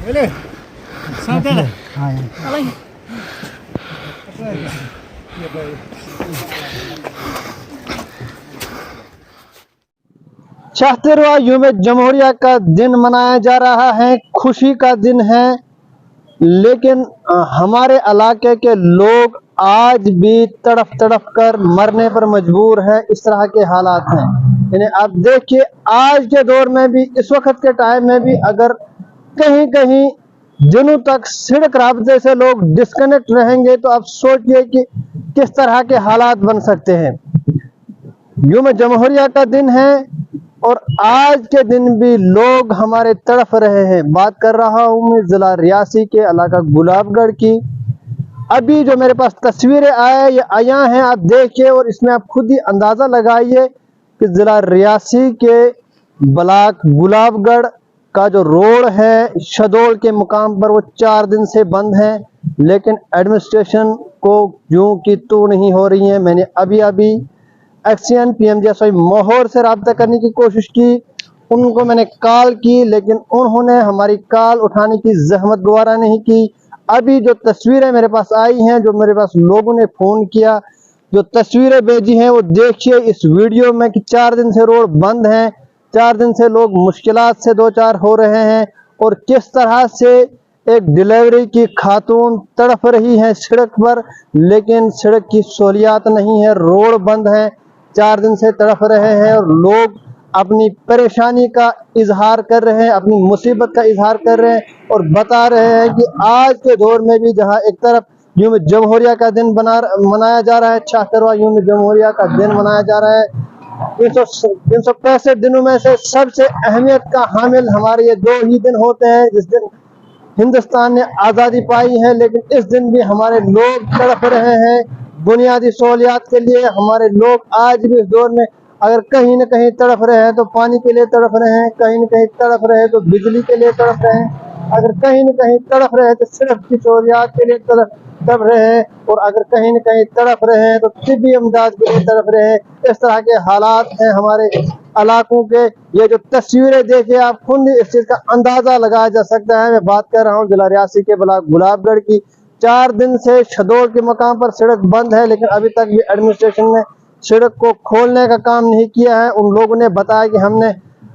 Öyle. Santana. Hayır. Alayım. चौहत्तरवां यूम जमहूरिया का दिन मनाया जा रहा है। खुशी का दिन है, लेकिन हमारे इलाके के लोग आज भी तड़फ तड़फ कर मरने पर मजबूर है। इस तरह के हालात हैं। यानी आप देखिए, आज के दौर में भी, इस वक्त के टाइम में भी, अगर कहीं कहीं दिनों तक सड़क राब्ते से लोग डिस्कनेक्ट रहेंगे तो आप सोचिए कि किस तरह के हालात बन सकते हैं। यूम जमहूरिया का दिन है और आज के दिन भी लोग हमारे तड़फ रहे हैं। बात कर रहा हूं मैं जिला रियासी के इलाका गुलाबगढ़ की। अभी जो मेरे पास तस्वीरें आया हैं, आप देखिए और इसमें आप खुद ही अंदाजा लगाइए कि जिला रियासी के ब्लॉक गुलाबगढ़ का जो रोड है शहडोल के मुकाम पर, वो 4 दिन से बंद है, लेकिन एडमिनिस्ट्रेशन को यूं की तू नहीं हो रही है। मैंने अभी एक्सीएन पीएमजीएसवाई मोहर से रब्ता करने की कोशिश की, उनको मैंने कॉल की, लेकिन उन्होंने हमारी कॉल उठाने की जहमत गवारा नहीं की। अभी जो तस्वीरें मेरे पास आई हैं, जो मेरे पास लोगों ने फोन किया, जो तस्वीरें भेजी हैं, वो देखिए इस वीडियो में कि 4 दिन से रोड बंद है, 4 दिन से लोग मुश्किलात से दो चार हो रहे हैं और किस तरह से एक डिलीवरी की खातून तड़फ रही है सड़क पर, लेकिन सड़क की सहूलियात नहीं है, रोड बंद है, 4 दिन से तड़फ रहे हैं और लोग अपनी परेशानी का इजहार कर रहे हैं, अपनी मुसीबत का इजहार कर रहे हैं और बता रहे हैं कि आज के दौर में भी जहां एक तरफ यूम जमहूरिया का दिन मनाया जा रहा है, 76वां यूम जमहूरिया का दिन मनाया जा रहा है। 365 दिनों में से सबसे अहमियत का हामिल हमारे ये 2 ही दिन होते हैं जिस दिन हिंदुस्तान ने आज़ादी पाई है, लेकिन इस दिन भी हमारे लोग तड़प रहे हैं बुनियादी सहूलियात के लिए। हमारे लोग आज भी इस दौर में अगर कहीं न कहीं तड़प रहे हैं तो पानी के लिए तड़प रहे हैं, कहीं न कहीं तड़प रहे हैं तो बिजली के लिए तड़प रहे हैं, अगर कहीं न कहीं तड़प रहे हैं तो सिर्फ की सहूलियात के लिए तड़प रहे हैं, और अगर कहीं न कहीं तड़प रहे हैं तो तिब्बी इमदाद के लिए तड़प रहे हैं। इस तरह के हालात हैं हमारे इलाकों के। ये जो तस्वीरें देखिए, आप खुद इस चीज का अंदाजा लगाया जा सकता है। मैं बात कर रहा हूँ जिला रियासी के ब्लॉक गुलाबगढ़ की। 4 दिन से शहडोल के मकाम पर सड़क बंद है, लेकिन अभी तक भी एडमिनिस्ट्रेशन ने सड़क को खोलने का काम नहीं किया है। उन लोगों ने बताया कि हमने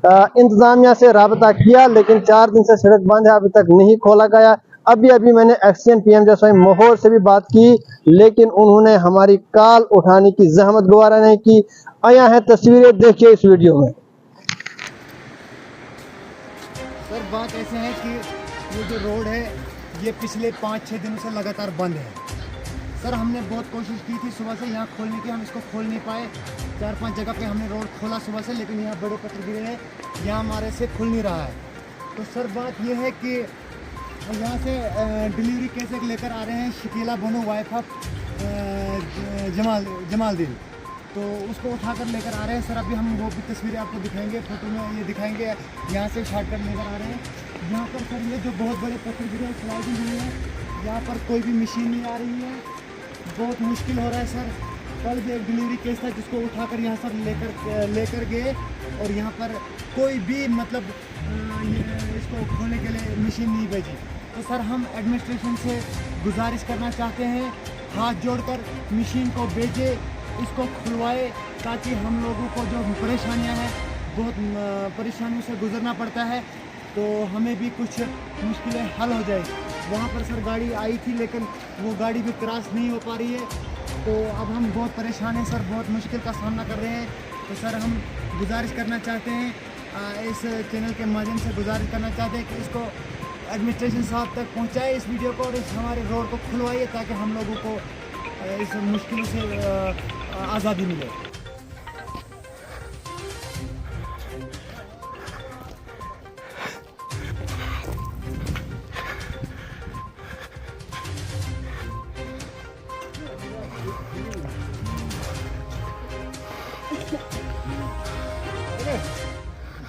इंतजामिया से राबता किया, लेकिन 4 दिन से सड़क बंद है, अभी तक नहीं खोला गया। अभी मैंने एक्सीएन पीएमजीएसवाई मोहर से भी बात की, लेकिन उन्होंने हमारी कॉल उठाने की जहमत गवारा नहीं की। आया है तस्वीरें देखिए इस वीडियो में। सर बात ऐसे है कि ये जो रोड है ये पिछले 5-6 दिनों से लगातार बंद है। सर हमने बहुत कोशिश की थी सुबह से यहाँ खोलने की, हम इसको खोल नहीं पाए। 4-5 जगह पे हमने रोड खोला सुबह से, लेकिन यहाँ बड़े पत्थर गिरे हैं, यहाँ हमारे से खुल नहीं रहा है। तो सर बात ये है कि यहाँ से डिलीवरी कैसे लेकर आ रहे हैं शकीला बनो वाइफ ऑफ जमालदीन, तो उसको उठाकर लेकर आ रहे हैं। सर अभी हम वो भी तस्वीरें आपको दिखाएंगे, फोटो में ये दिखाएंगे। यहाँ से शॉर्टकट लेकर आ रहे हैं। यहाँ पर सर ये जो बहुत बड़े पत्थर गिरे हैं, स्लाइडिंग हुई है, यहाँ पर कोई भी मशीन नहीं आ रही है, बहुत मुश्किल हो रहा है सर। कल भी एक डिलीवरी केस था जिसको उठाकर यहाँ सर लेकर गए और यहाँ पर कोई भी मतलब इसको खोलने के लिए मशीन नहीं भेजी। तो सर हम एडमिनिस्ट्रेशन से गुजारिश करना चाहते हैं, हाथ जोड़कर मशीन को भेजे, इसको खुलवाए, ताकि हम लोगों को जो परेशानियां हैं, बहुत परेशानियों से गुजरना पड़ता है, तो हमें भी कुछ मुश्किलें हल हो जाए। वहाँ पर सर गाड़ी आई थी, लेकिन वो गाड़ी भी क्रॉस नहीं हो पा रही है, तो अब हम बहुत परेशान हैं सर, बहुत मुश्किल का सामना कर रहे हैं। तो सर हम गुजारिश करना चाहते हैं, इस चैनल के माध्यम से गुजारिश करना चाहते हैं कि इसको एडमिनिस्ट्रेशन साहब तक पहुंचाए इस वीडियो को, और इस हमारे रोड को खुलवाइए ताकि हम लोगों को इस मुश्किलों से आज़ादी मिले।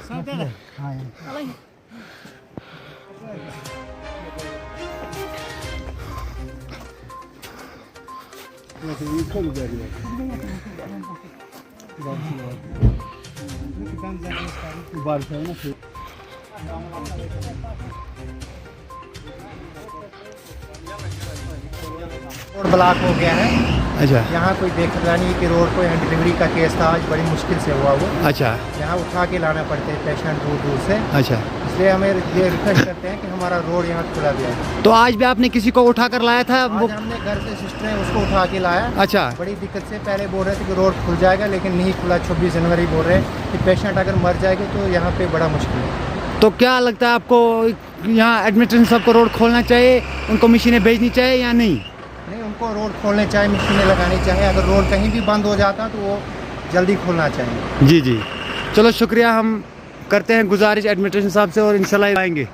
Santana. Hayır. Alayım. Nasıl iyi kolu veriyor. बारिश है ना फिर रोड ब्लॉक हो गया है। अच्छा यहाँ कोई देख रहा नहीं कि रोड को यहाँ डिलीवरी का केस था, आज बड़ी मुश्किल से हुआ वो। अच्छा यहाँ उठा के लाना पड़ते हैं पेशेंट दूर दूर से, अच्छा। इसलिए हमें ये रिक्वेस्ट करते हैं कि हमारा रोड यहाँ खुला दिया है। तो आज भी आपने किसी को उठा कर लाया था वो? आज हमने घर से सिस्टर है उसको उठा के लाया। अच्छा बड़ी दिक्कत से पहले बोल रहे थे कि रोड खुल जाएगा, लेकिन नहीं खुला। 26 जनवरी बोल रहे हैं कि पेशेंट अगर मर जाएंगे तो यहाँ पे बड़ा मुश्किल है। तो क्या लगता है आपको, यहाँ एडमिनिस्ट्रेशन सबको रोड खोलना चाहिए, उनको मशीनें भेजनी चाहिए या नहीं? नहीं, उनको रोड खोलने चाहिए, मशीनें लगानी चाहिए। अगर रोड कहीं भी बंद हो जाता तो वो जल्दी खोलना चाहिए। जी जी, चलो शुक्रिया। हम करते हैं गुजारिश एडमिनिस्ट्रेशन साहब से और इंशाल्लाह आएंगे।